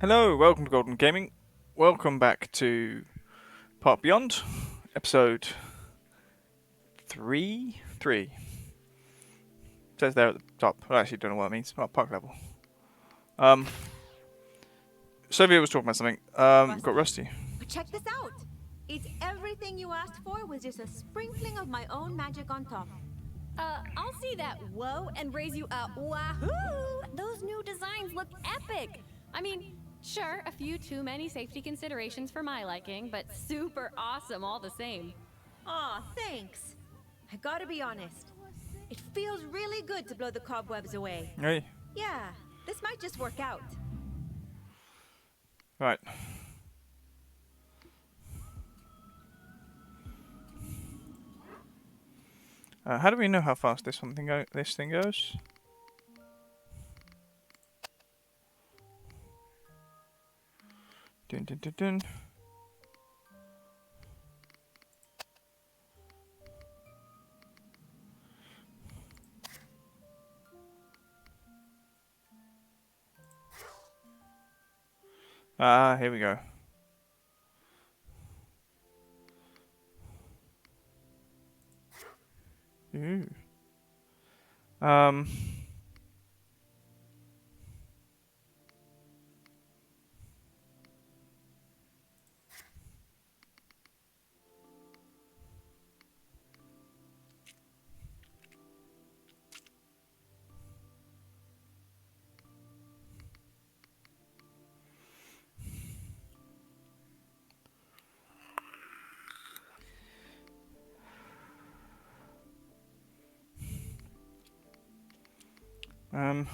Hello, welcome to Golden Gaming. Welcome back to Park Beyond, episode 3? 3. It says there at the top. I actually don't know what it means. Oh, park level. Sophia was talking about something. Got Rusty. Check this out. It's everything you asked for with just a sprinkling of my own magic on top. I'll see that whoa and raise you a wahoo! Those new designs look epic! I mean, sure, a few too many safety considerations for my liking, but super awesome all the same. Aw, thanks. I gotta be honest. It feels really good to blow the cobwebs away. Hey. Yeah, this might just work out. Right. How do we know how fast this thing goes? Dun dun dun dun. Here we go. Ooh. Um. Um.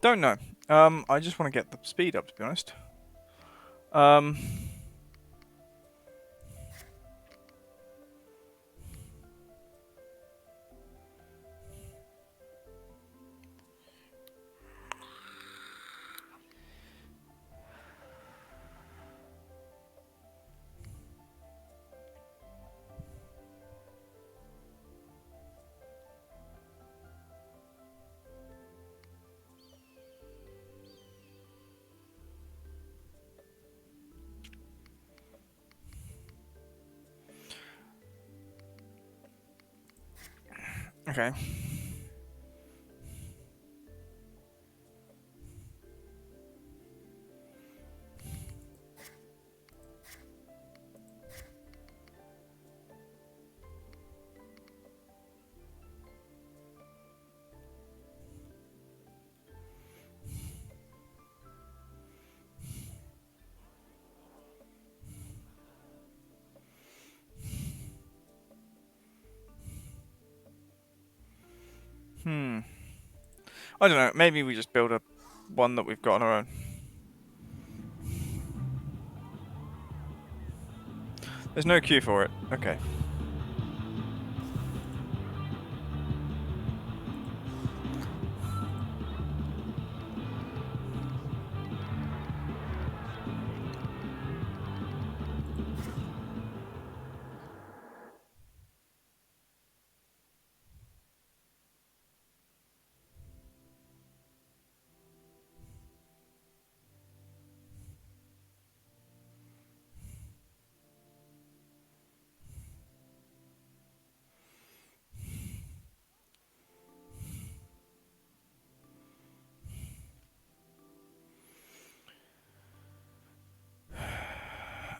Don't know. I just want to get the speed up, to be honest. Um. Okay. I don't know. Maybe we just build a one that we've got on our own. There's no queue for it. Okay.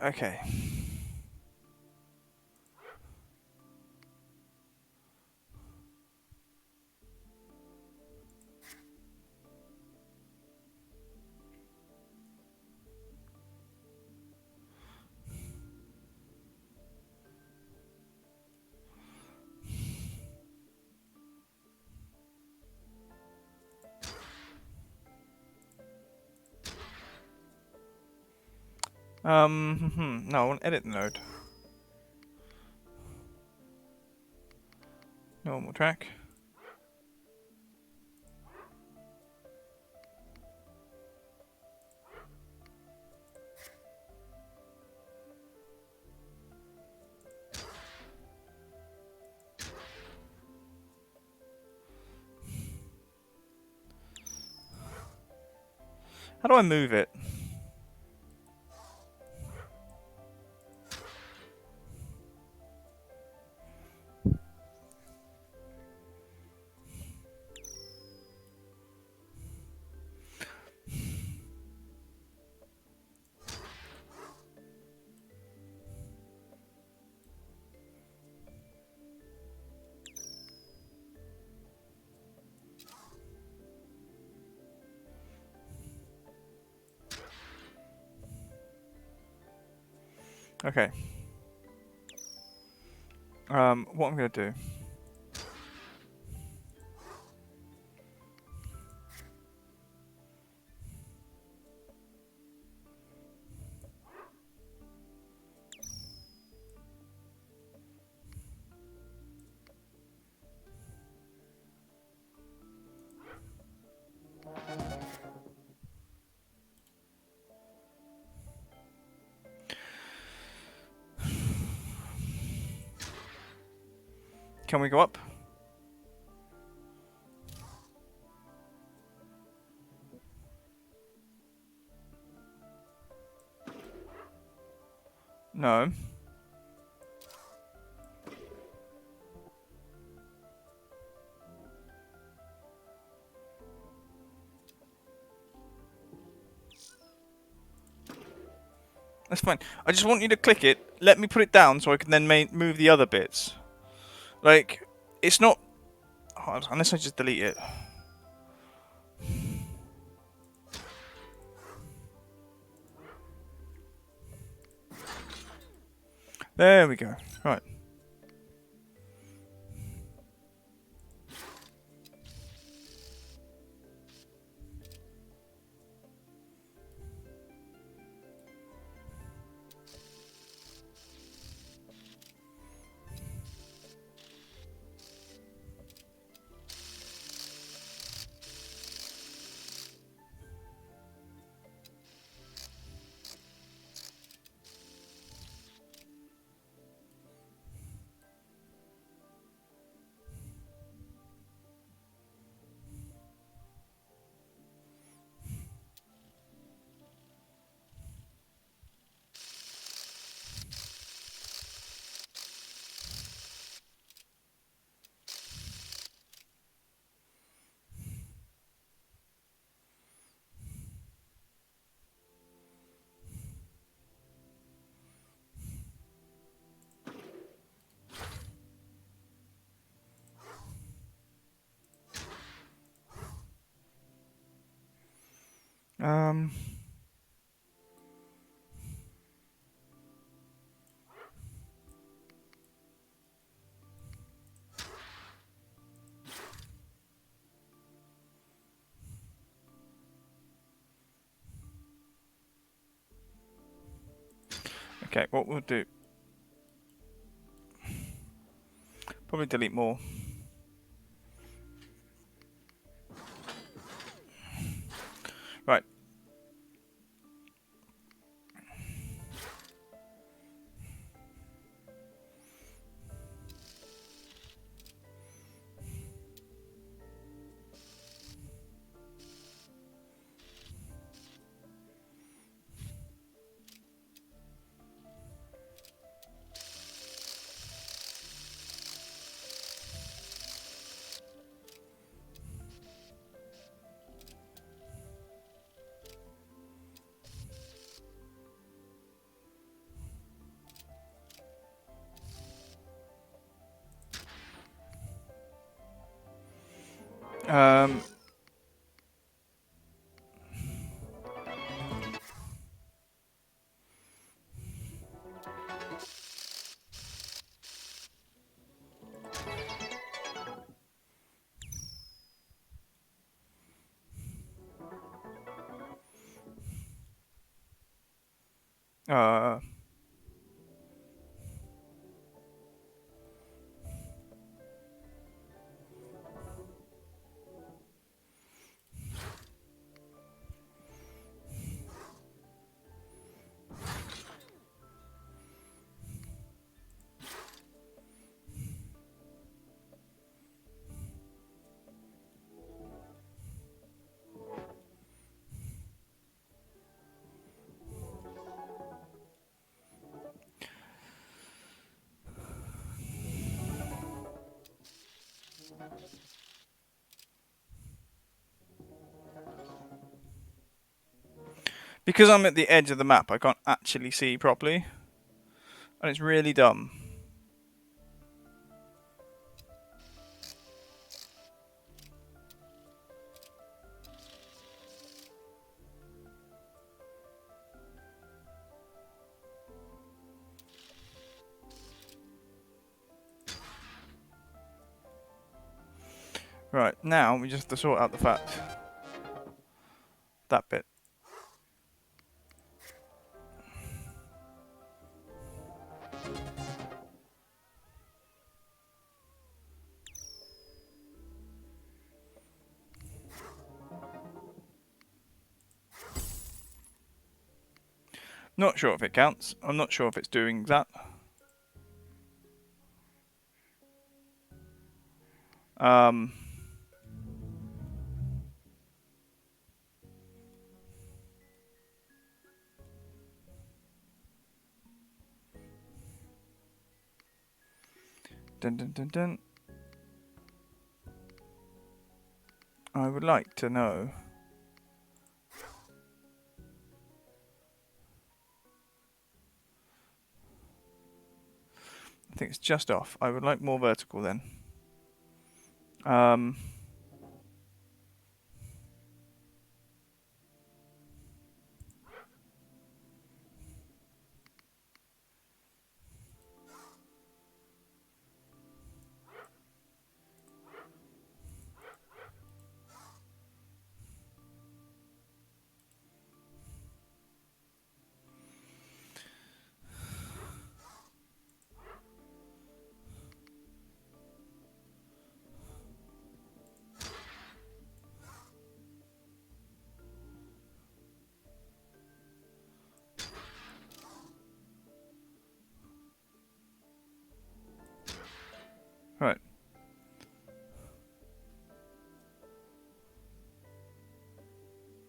Okay. No, I want edit node. Normal track. How do I move it? Okay. What I'm gonna do. Can we go up? No. That's fine. I just want you to click it. Let me put it down so I can then move the other bits. Like, it's not... Oh, unless I just delete it. There we go. Right. Um... Okay, what we'll do... Probably delete more. Right. Um... Uh... Because I'm at the edge of the map, I can't actually see properly. And it's really dumb. Right, now we just have to sort out the fact. That bit. Not sure if it counts. I'm not sure if it's doing that. Um, dun dun dun dun. I would like to know. I think it's just off. I would like more vertical then. Right.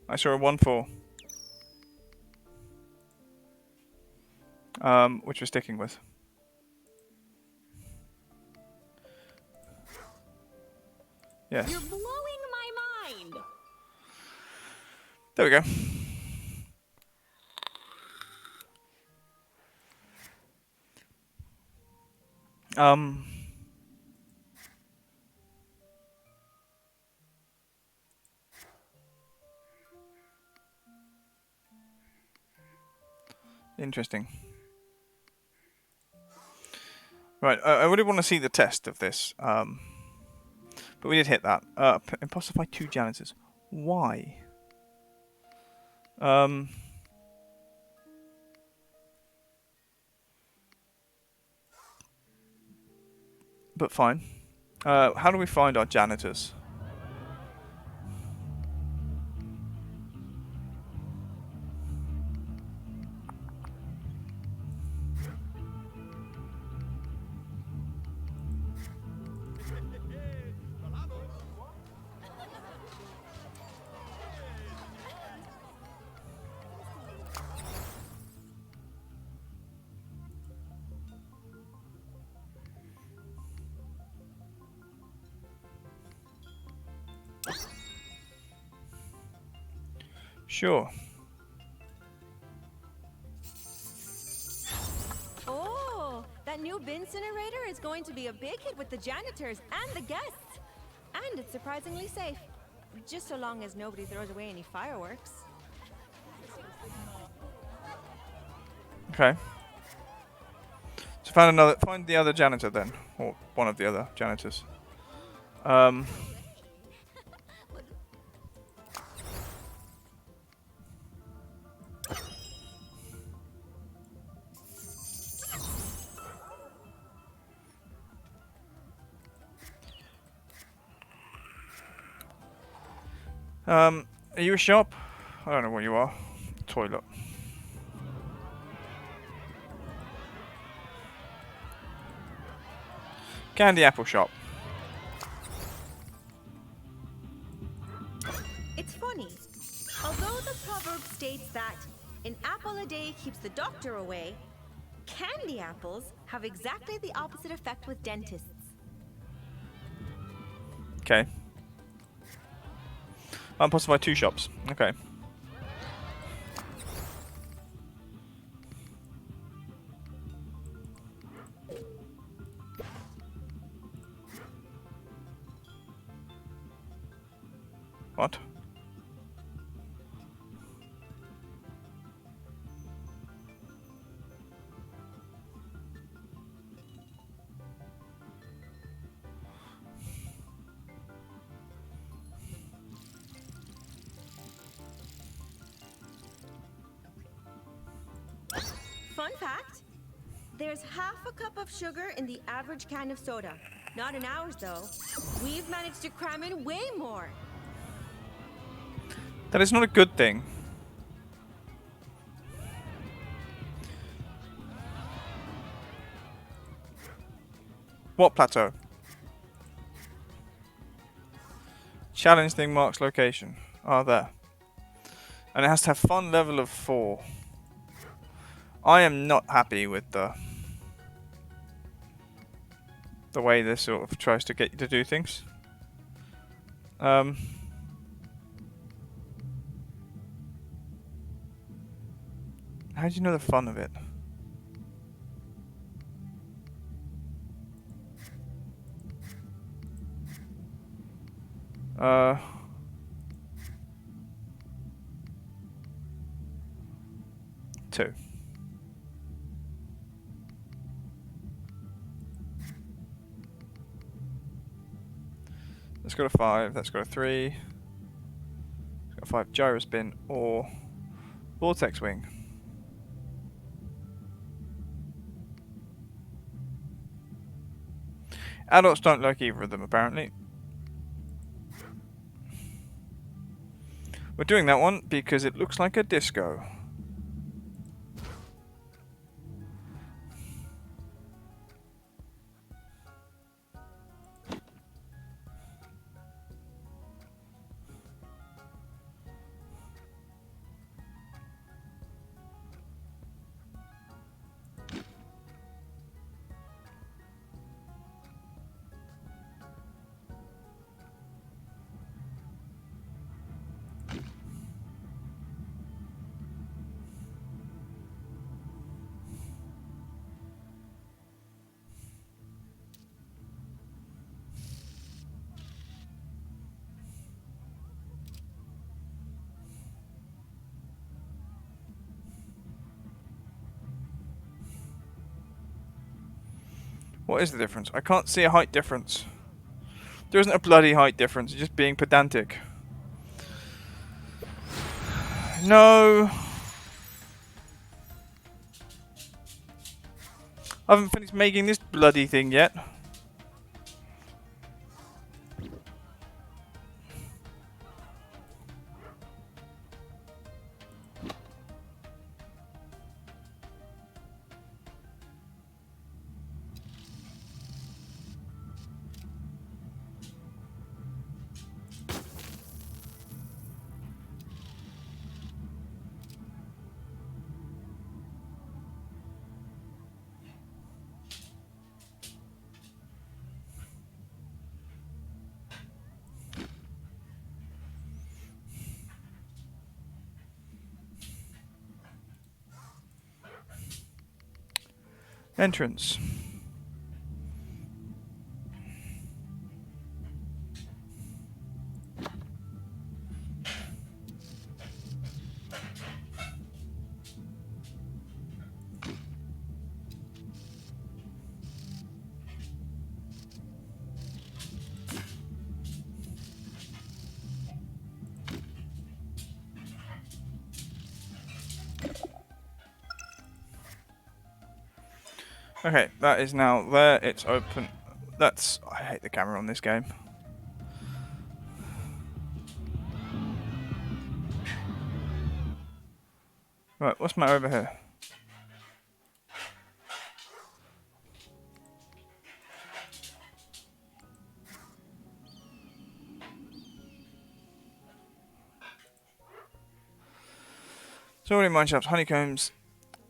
I saw a 1-4. Which we're sticking with. Yes. You're blowing my mind. There we go. Interesting. Right, I really want to see the test of this. But we did hit that. Impossify 2 janitors. Why? But fine. How do we find our janitors? Sure. Oh, that new bin incinerator is going to be a big hit with the janitors and the guests. And it's surprisingly safe. Just so long as nobody throws away any fireworks. Okay. So find the other janitor then, or one of the other janitors. Are you a shop? I don't know where you are. Toilet. Candy apple shop. It's funny. Although the proverb states that an apple a day keeps the doctor away, candy apples have exactly the opposite effect with dentists. Okay. Impossible 2 shops. Okay. What? Fun fact, there's half a cup of sugar in the average can of soda. Not in ours, though. We've managed to cram in way more. That is not a good thing. What plateau? Challenge thing marks location. Oh, there. And it has to have fun level of 4. I am not happy with the way this sort of tries to get you to do things. How do you know the fun of it? 2. Let's go to 5. Let's go to 3. Let's go to 5. Gyrospin or Vortex Wing. Adults don't like either of them, apparently. We're doing that one because it looks like a disco. What is the difference? I can't see a height difference. There isn't a bloody height difference, it's just being pedantic. No. I haven't finished making this bloody thing yet. Entrance. Okay, that is now there. It's open. That's... I hate the camera on this game. Right, what's my over here? So already mine shafts, honeycombs.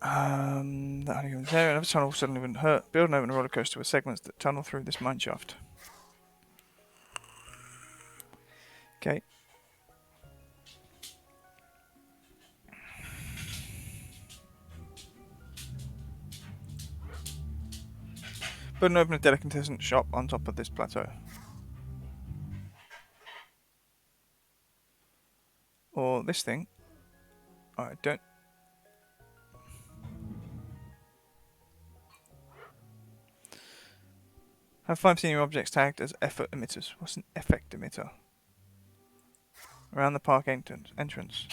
That honeycomb's there. Another tunnel suddenly wouldn't hurt. Build and open a roller coaster with segments that tunnel through this mine shaft. Okay. Build and open a delicatessen shop on top of this plateau. Or this thing. I don't. Have 5 senior objects tagged as effort emitters. What's an effect emitter? Around the park entrance.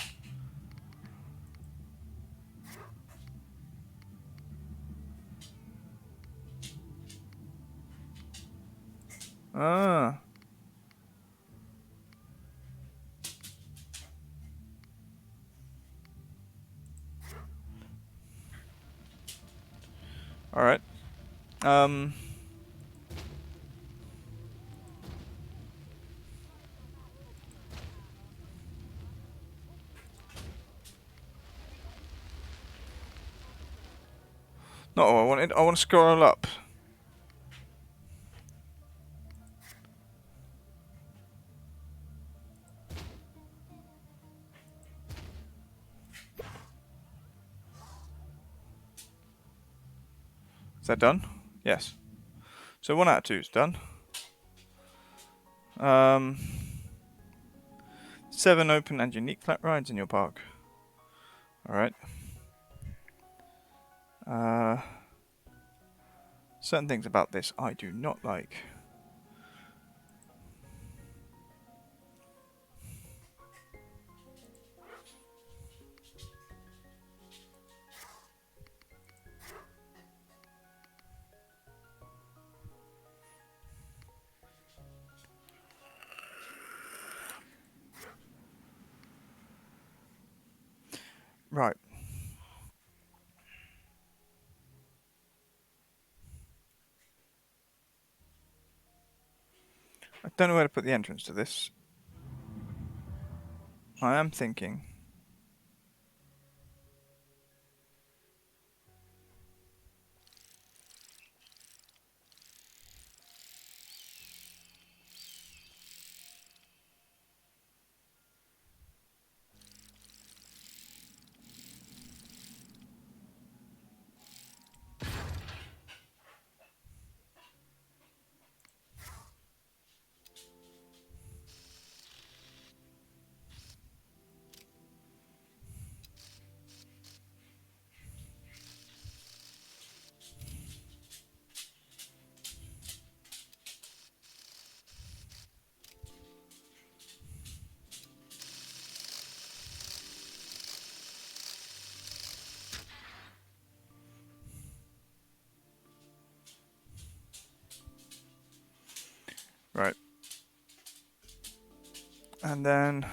Ah. Alright. Not what I wanted. I want to scroll up. Is that done? Yes. So 1 out of 2 is done. 7 open and unique flat rides in your park. Alright. Certain things about this I do not like. Right. I don't know where to put the entrance to this. I am thinking. Right. And then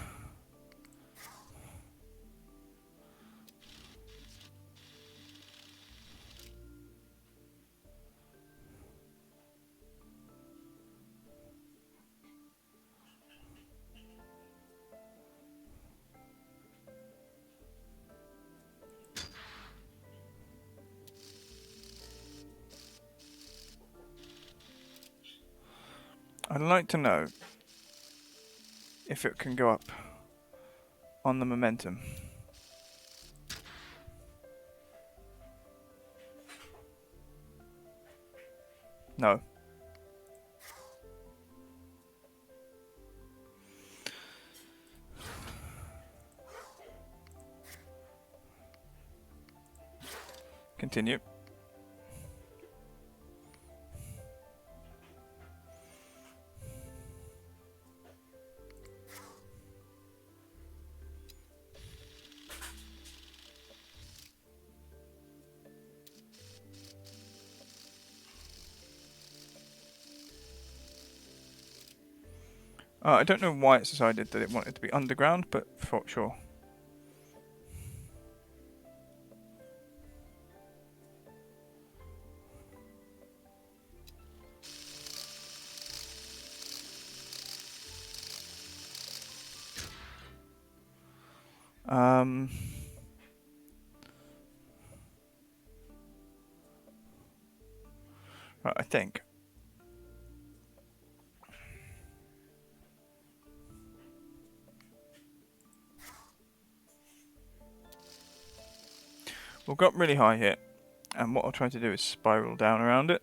I'd like to know if it can go up on the momentum. No. Continue. I don't know why it's decided that it wanted to be underground, but for sure. Right, I think. We'll go up really high here, and what I'll try to do is spiral down around it.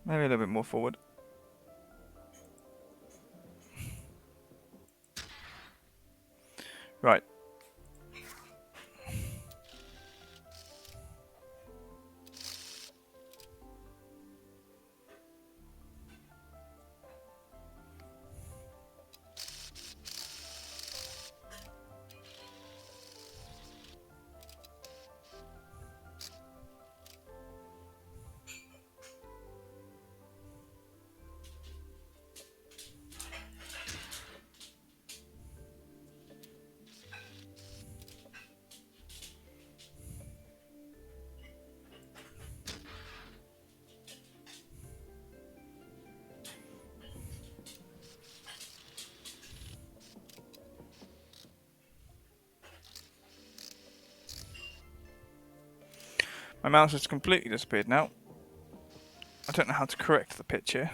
Maybe a little bit more forward. Right. My mouse has completely disappeared now. I don't know how to correct the picture.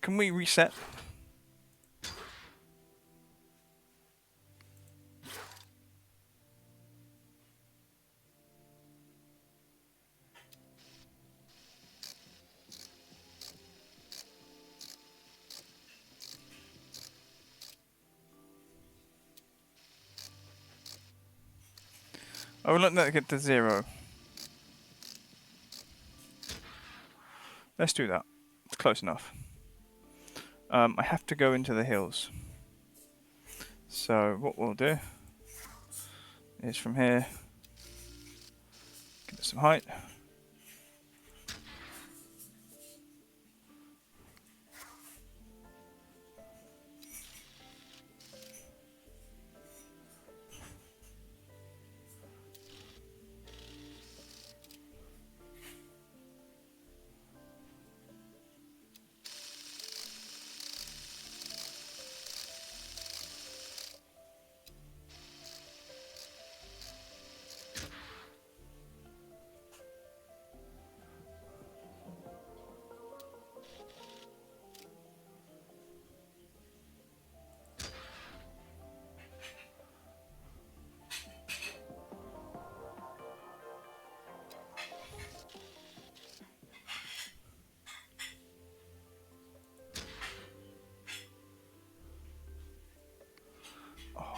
Can we reset? I will let that get to 0. Let's do that. It's close enough. I have to go into the hills. So what we'll do is from here, get some height.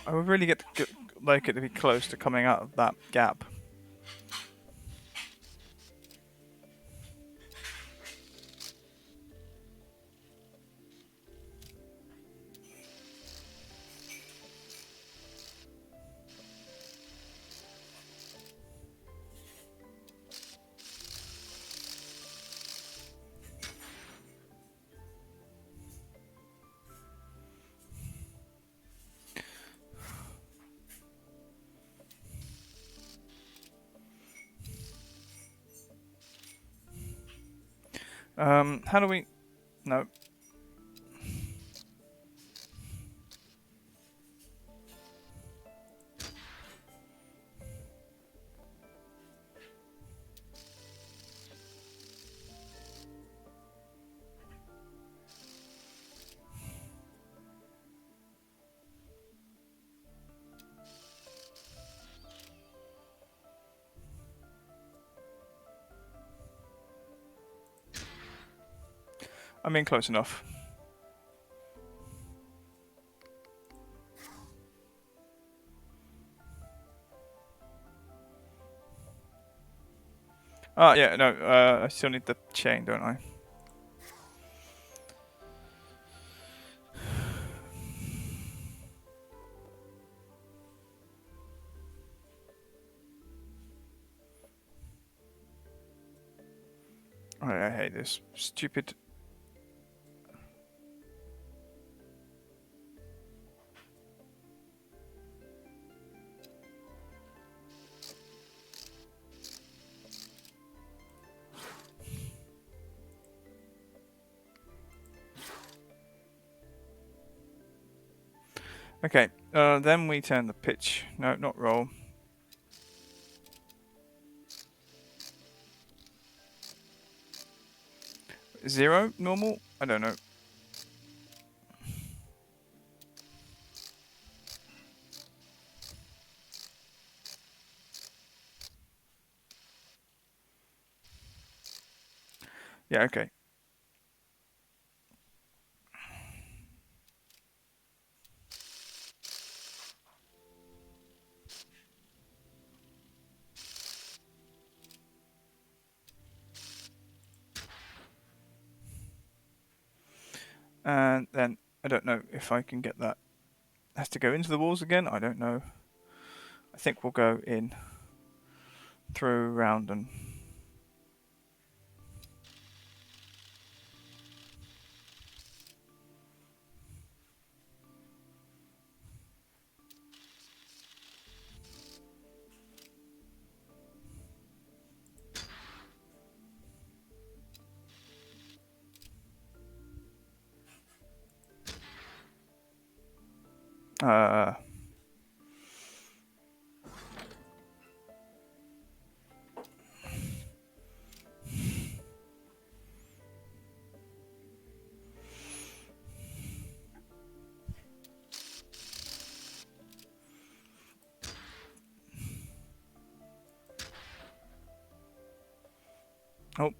I would really like it to be close to coming out of that gap. How do we... No. I mean, close enough. Yeah, no, I still need the chain, don't I? I hate this stupid... Okay, then we turn the pitch. No, not roll. Zero, normal? I don't know. Yeah, okay. And then, I don't know if I can get that. Has to go into the walls again? I don't know. I think we'll go in, through, round, and... Oh.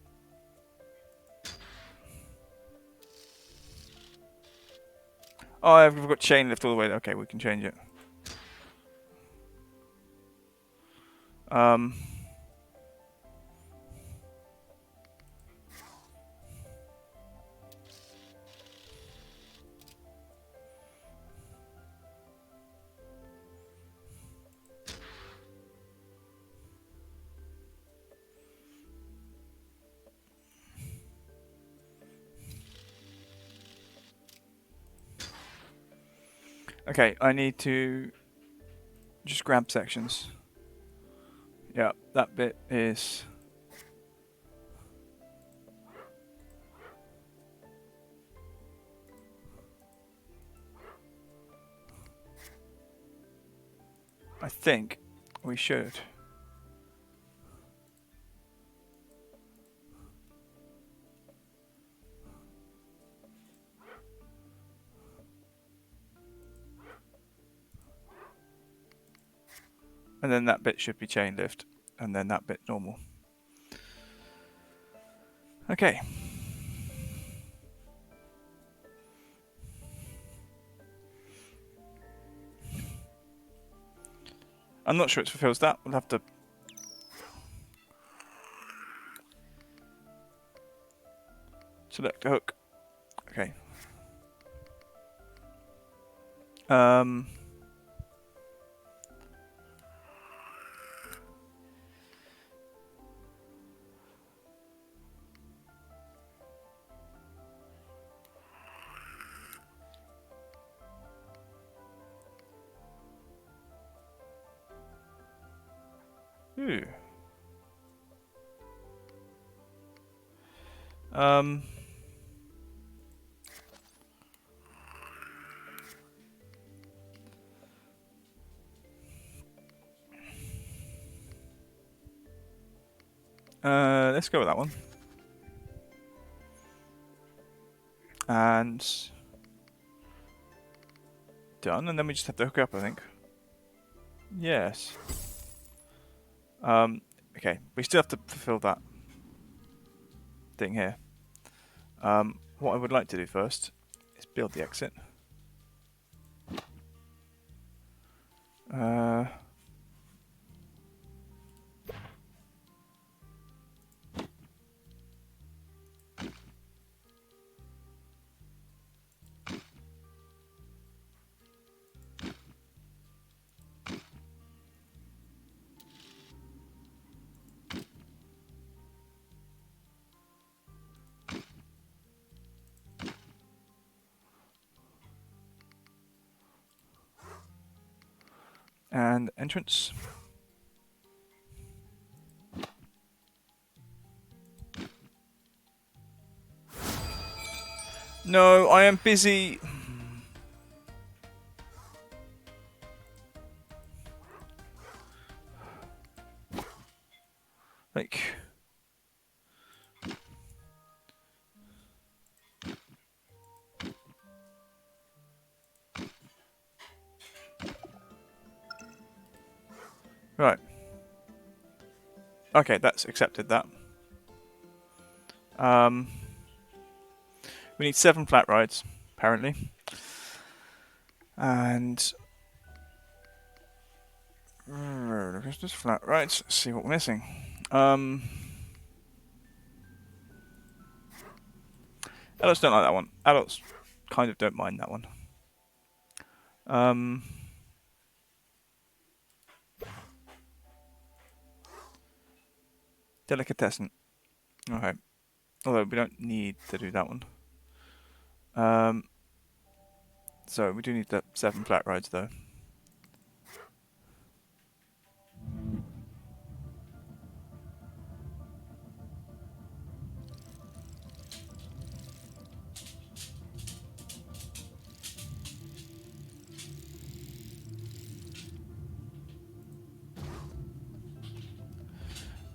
Oh, we've got chain lift all the way. Okay, we can change it. Um... Okay, I need to just grab sections. Yeah, that bit is... I think we should. And then that bit should be chain lift. And then that bit normal. Okay. I'm not sure it fulfills that. We'll have to... select a hook. Okay. Ooh. Um... let's go with that one. And... done, and then we just have to hook up, I think. Yes. Okay, we still have to fulfill that thing here. What I would like to do first is build the exit. And entrance. No, I am busy. Like, right. Okay, that's accepted that. We need 7 flat rides, apparently. And just flat rides. Let's see what we're missing. Adults don't like that one. Adults kind of don't mind that one. Delicatessen. Okay. Although we don't need to do that one. So we do need the 7 flat rides though.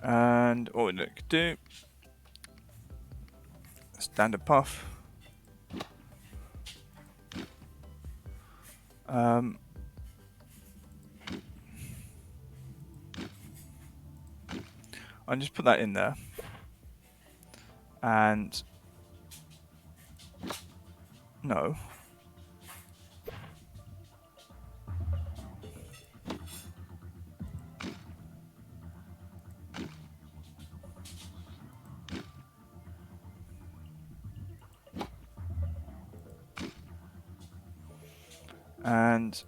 And what we could do, standard puff. I'll just put that in there. And no. And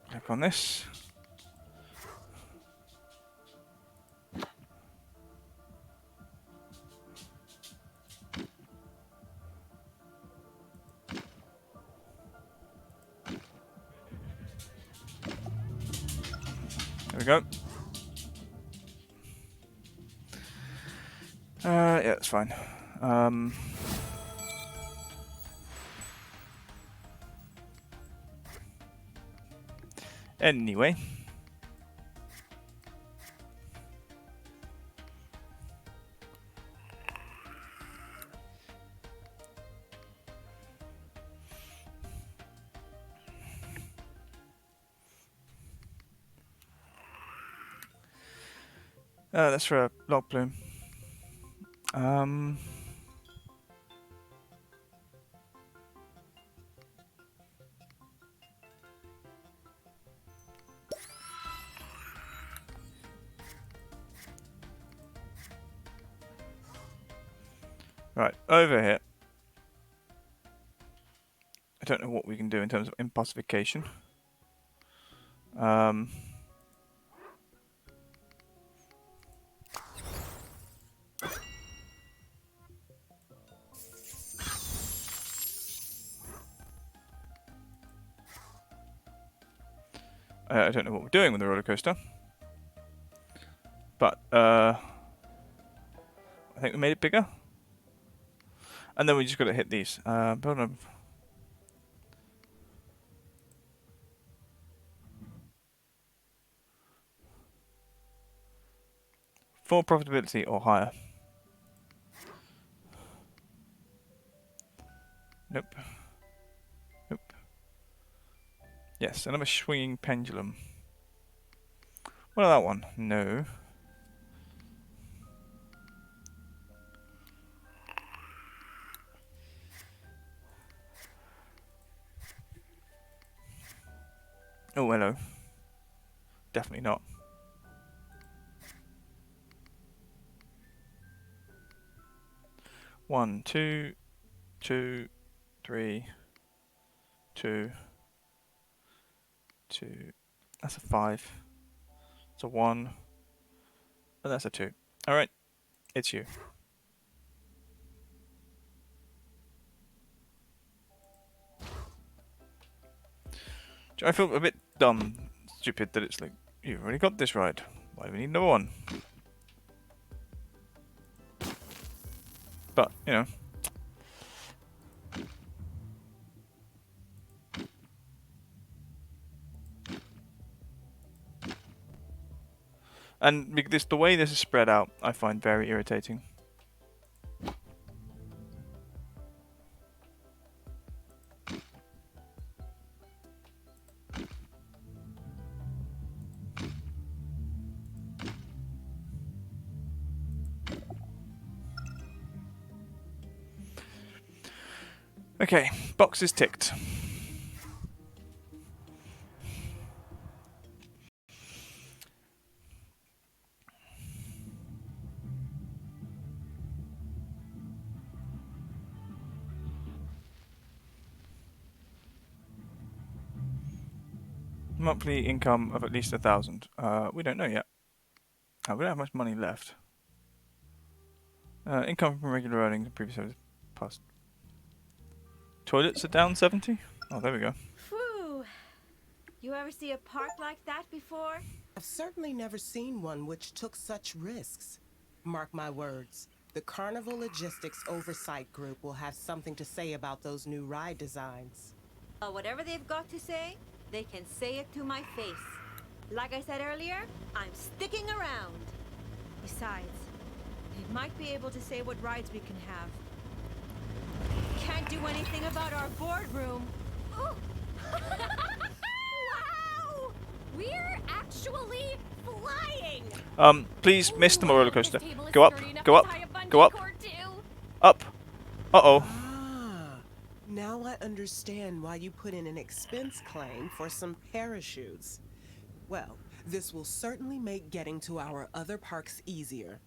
click on this. There we go. Yeah, that's fine. Anyway. That's for a log plume. Right, over here. I don't know what we can do in terms of impossification. I don't know what we're doing with the roller coaster. But I think we made it bigger. And then we just got to hit these. Build them. For profitability or higher. Nope. Nope. Yes, another swinging pendulum. What about that one? No. Oh, hello. Definitely not. One, two, two, three, two, two. That's a 5. It's a 1. And that's a 2. Alright, it's you. I feel a bit dumb, stupid that it's like, you've already got this right. Why do we need another one? But, you know. And the way this is spread out, I find very irritating. Okay, box is ticked. Monthly income of at least 1,000. We don't know yet. We don't have much money left. Income from regular earnings and previous service past. Toilets are down 70? Oh, there we go. Phew. You ever see a park like that before? I've certainly never seen one which took such risks. Mark my words, the Carnival Logistics Oversight Group will have something to say about those new ride designs. Whatever they've got to say, they can say it to my face. Like I said earlier, I'm sticking around. Besides, they might be able to say what rides we can have. Can't do anything about our boardroom. Oh. Wow! We're actually flying! Please miss the roller coaster. This table is Go up, sturdy enough go to up, tie a bungee go up, cord to. up. Uh-oh. Ah, now I understand why you put in an expense claim for some parachutes. Well, this will certainly make getting to our other parks easier.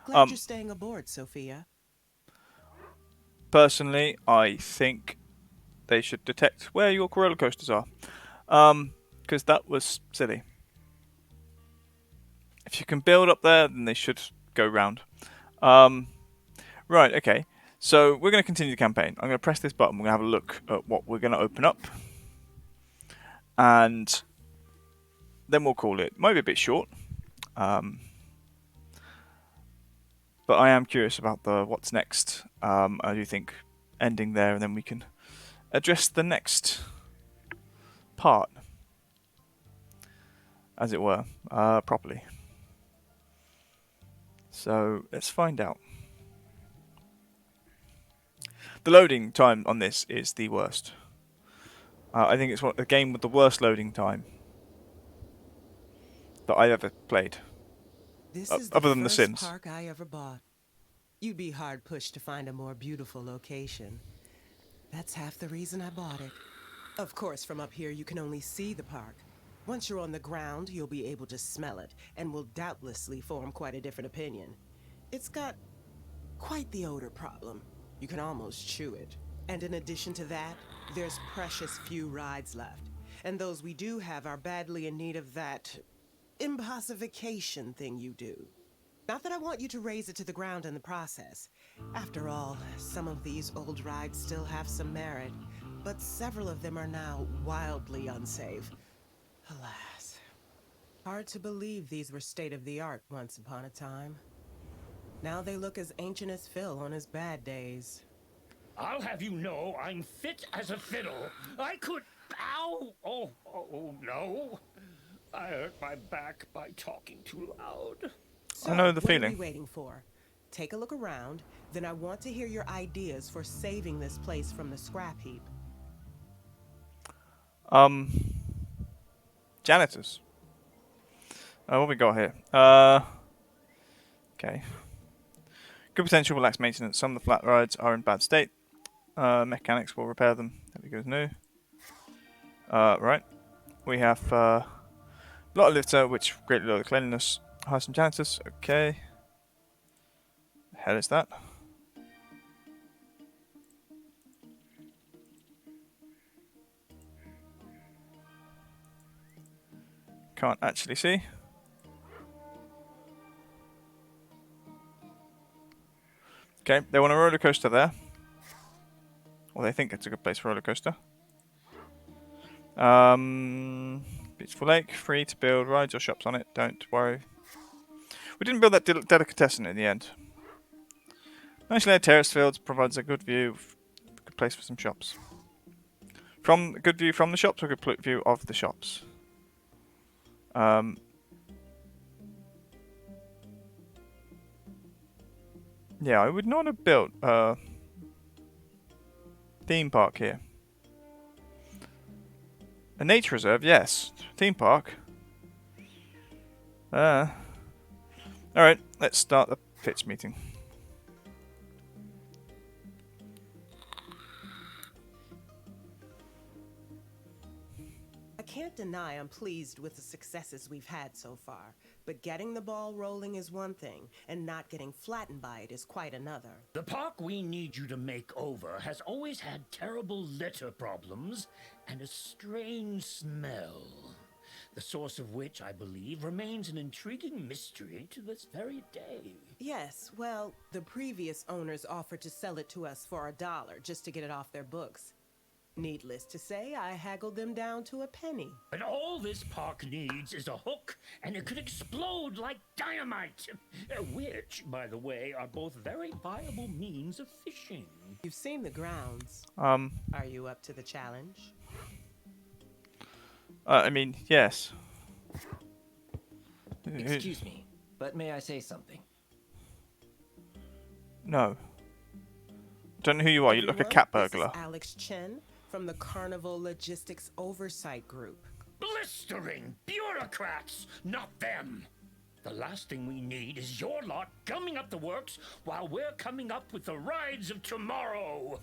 Glad you're staying aboard, Sophia. Personally, I think they should detect where your roller coasters are. Because that was silly. If you can build up there, then they should go round. Right, okay. So we're going to continue the campaign. I'm going to press this button. We're going to have a look at what we're going to open up. And then we'll call it. Might be a bit short. But I am curious about the what's next. I do think ending there, and then we can address the next part, as it were, properly. So let's find out. The loading time on this is the worst. I think it's a game with the worst loading time that I've ever played. This is Other the than The first Sims. park I ever bought. You'd be hard pushed to find a more beautiful location. That's half the reason I bought it. Of course, from up here you can only see the park. Once you're on the ground, you'll be able to smell it, and will doubtlessly form quite a different opinion. It's got quite the odor problem. You can almost chew it. And in addition to that, there's precious few rides left. And those we do have are badly in need of that impossification thing you do. Not that I want you to raise it to the ground in the process. After all, some of these old rides still have some merit, but several of them are now wildly unsafe. Alas. Hard to believe these were state-of-the-art once upon a time. Now they look as ancient as Phil on his bad days. I'll have you know I'm fit as a fiddle. I could... Ow! Oh, no. I hurt my back by talking too loud. So, I know the what are feeling. we waiting for? Take a look around, then I want to hear your ideas for saving this place from the scrap heap. Janitors. What we got here? Okay. Good potential, relaxed maintenance. Some of the flat rides are in bad state. Mechanics will repair them. There we go, new. Right. We have a lot of litter, which greatly lower the cleanliness. Hire some janitors. Okay. The hell is that? Can't actually see. Okay, they want a roller coaster there. Well, they think it's a good place for a roller coaster. Beautiful lake, free to build rides or shops on it. Don't worry. We didn't build that delicatessen in the end. Nicely laid terrace fields provides a good view, good place for some shops. From good view from the shops or good view of the shops. Yeah, I would not have built a theme park here. A nature reserve, yes. Theme park. Alright, let's start the pitch meeting. I can't deny I'm pleased with the successes we've had so far, but getting the ball rolling is one thing, and not getting flattened by it is quite another. The park we need you to make over has always had terrible litter problems and a strange smell. The source of which, I believe, remains an intriguing mystery to this very day. Yes, well, the previous owners offered to sell it to us for $1 just to get it off their books. Needless to say, I haggled them down to a penny. But all this park needs is a hook, and it could explode like dynamite. Which, by the way, are both very viable means of fishing. You've seen the grounds. Are you up to the challenge? I mean, yes. Excuse me, but may I say something? No. Don't know who you are. You look like a cat burglar. This is Alex Chen from the Carnival Logistics Oversight Group. Blistering bureaucrats, not them. The last thing we need is your lot gumming up the works while we're coming up with the rides of tomorrow.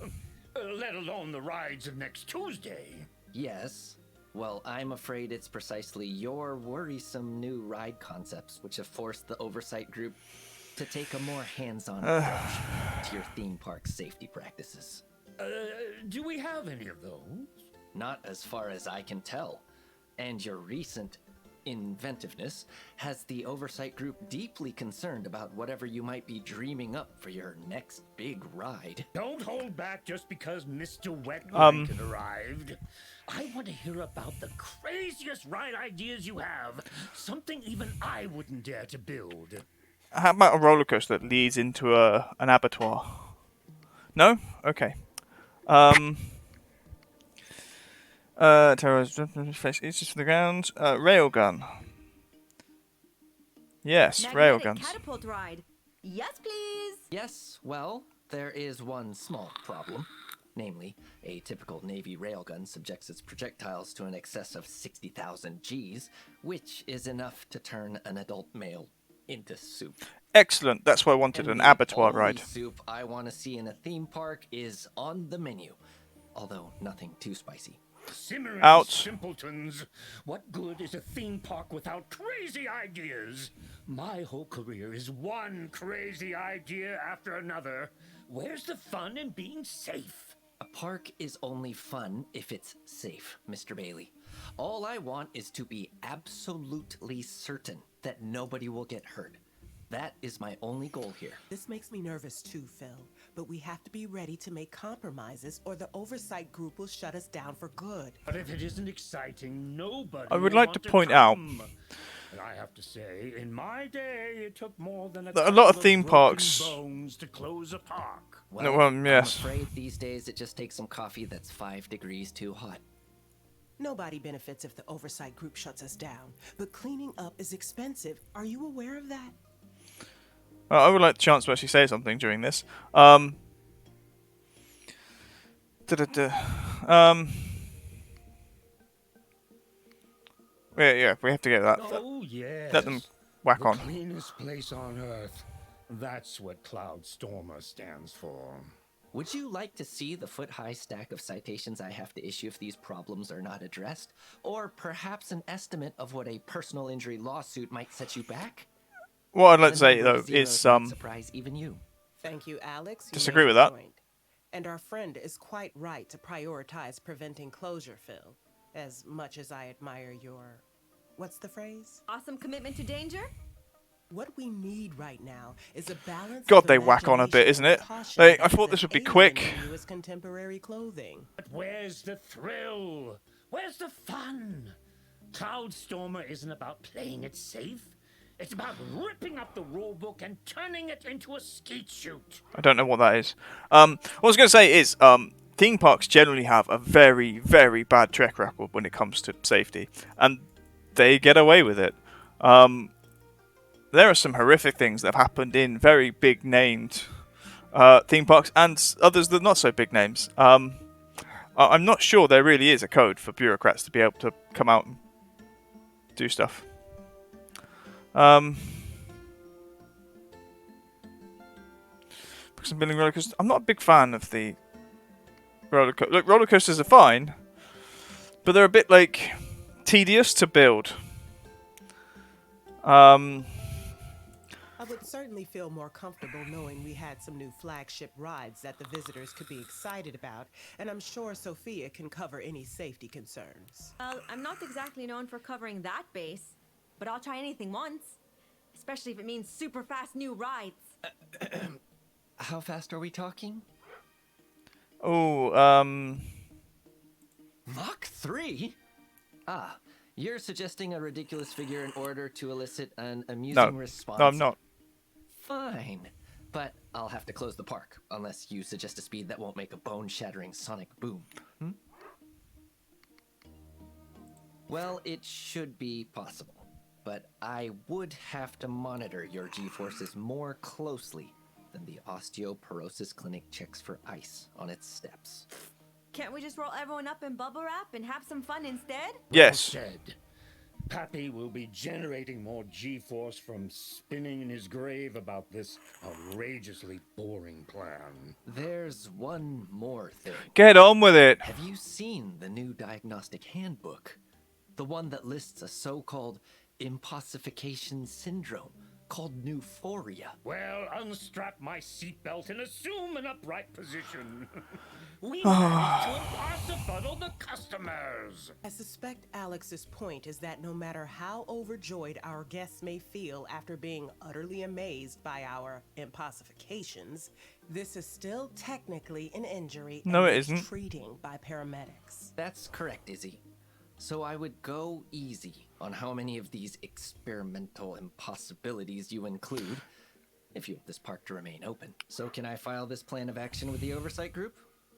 Let alone the rides of next Tuesday. Yes. Well, I'm afraid it's precisely your worrisome new ride concepts which have forced the oversight group to take a more hands-on approach to your theme park safety practices. Do we have any of those? Not as far as I can tell. And your recent inventiveness has the oversight group deeply concerned about whatever you might be dreaming up for your next big ride. Don't hold back just because Mr. Wet Blanket arrived. I want to hear about the craziest ride ideas you have. Something even I wouldn't dare to build. How about a roller coaster that leads into an abattoir? No? Okay. Terrorist it's just for the ground. Railgun. Yes, Magnetic railguns. catapult ride. Yes, please. Yes, well, there is one small problem. Namely, a typical Navy railgun subjects its projectiles to an excess of 60,000 Gs, which is enough to turn an adult male into soup. Excellent. That's why I wanted And an the abattoir only ride. soup I want to see in a theme park is on the menu, although nothing too spicy. Simmering Out. simpletons. What good is a theme park without crazy ideas? My whole career is one crazy idea after another. Where's the fun in being safe? A park is only fun if it's safe, Mr. Bailey. All I want is to be absolutely certain that nobody will get hurt. That is my only goal here. This makes me nervous too, Phil. But we have to be ready to make compromises or the oversight group will shut us down for good. But if it isn't exciting, nobody I would will like want to point come. And I have to say, in my day, it took more than a A lot of couple theme broken parks- bones to close a park. Well, yes. I'm afraid these days it just takes some coffee that's 5 degrees too hot. Nobody benefits if the oversight group shuts us down. But cleaning up is expensive. Are you aware of that? I would like the chance to actually say something during this. Yeah, we have to get that. Oh, yes. Let them whack the on. cleanest place on Earth. That's what Cloud Stormer stands for. Would you like to see the foot-high stack of citations I have to issue if these problems are not addressed? Or perhaps an estimate of what a personal injury lawsuit might set you back? What I'd like to The say number though of zeros is might surprise even you. Thank you, Alex. You Disagree made with your that. point. And our friend is quite right to prioritize preventing closure, Phil. As much as I admire your... What's the phrase? Awesome commitment to danger? What we need right now is a balance. God, of they whack on a bit, imagination isn't and it? caution I that thought is this an would be alien quick. in U.S. contemporary clothing. But where's the thrill? Where's the fun? Cloud Stormer isn't about playing it safe. It's about ripping up the rulebook and turning it into a skeet shoot. I don't know what that is. What I was going to say is, theme parks generally have a very, very bad track record when it comes to safety, and they get away with it. There are some horrific things that have happened in very big named theme parks and others that are not so big names. I'm not sure there really is a code for bureaucrats to be able to come out and do stuff. Because I'm building roller coasters. I'm not a big fan of the roller coasters. Look, roller coasters are fine, but they're a bit like tedious to build. I would certainly feel more comfortable knowing we had some new flagship rides that the visitors could be excited about, and I'm sure Sophia can cover any safety concerns. Well, I'm not exactly known for covering that base, but I'll try anything once. Especially if it means super fast new rides. How fast are we talking? Oh, Mach 3? Ah, you're suggesting a ridiculous figure in order to elicit an amusing response. No, I'm not. Fine. But I'll have to close the park, unless you suggest a speed that won't make a bone-shattering sonic boom. Well, it should be possible. But I would have to monitor your G-forces more closely than the osteoporosis clinic checks for ice on its steps. Can't we just roll everyone up in bubble wrap and have some fun instead? Yes. Well said. Pappy will be generating more G-force from spinning in his grave about this outrageously boring plan. There's one more thing. Get on with it. Have you seen the new diagnostic handbook? The one that lists a so-called impossification syndrome called Euphoria. Well, unstrap my seatbelt and assume an upright position. We managed to impossifuddle the customers. I suspect Alex's point is that no matter how overjoyed our guests may feel after being utterly amazed by our impossifications, this is still technically an injury No, and it needs isn't. treating by paramedics. That's correct, Izzy. So I would go easy on how many of these experimental impossibilities you include, if you want this park to remain open. So can I file this plan of action with the oversight group?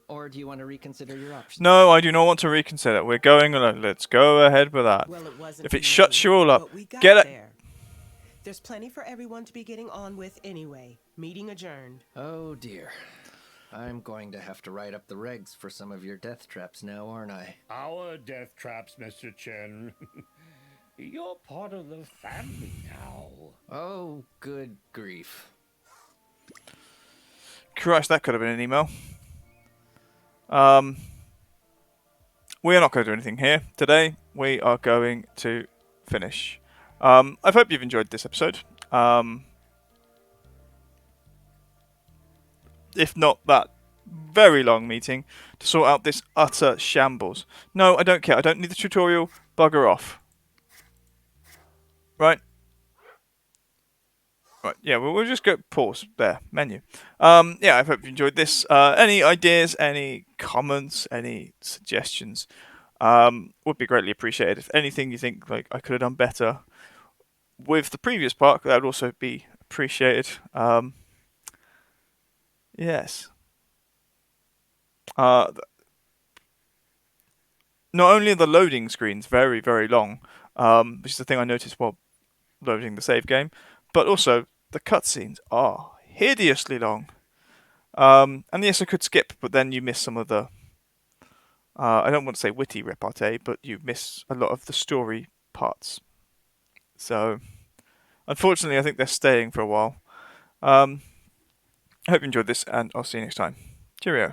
Or do you want to reconsider your options? No, I do not want to reconsider. We're going alone. Let's go ahead with that. Well, it wasn't If it too shuts late, you all up, but we got get it. there. There's plenty for everyone to be getting on with anyway. Meeting adjourned. Oh dear. I'm going to have to write up the regs for some of your death traps now, aren't I? Our death traps, Mr. Chen. You're part of the family now. Oh, good grief. Christ, that could have been an email. We are not going to do anything here today. We are going to finish. I hope you've enjoyed this episode. If not that very long meeting to sort out this utter shambles. No, I don't care. I don't need the tutorial. Bugger off. Right? Right, yeah, we'll just go pause there, menu. Yeah, I hope you enjoyed this. Any ideas, any comments, any suggestions would be greatly appreciated. If anything you think like I could have done better with the previous park, that would also be appreciated. Yes. Not only are the loading screens very, very long, which is the thing I noticed while loading the save game, but also the cutscenes are hideously long. And yes, I could skip, but then you miss some of the... I don't want to say witty repartee, but you miss a lot of the story parts. So, unfortunately, I think they're staying for a while. I hope you enjoyed this, and I'll see you next time. Cheerio.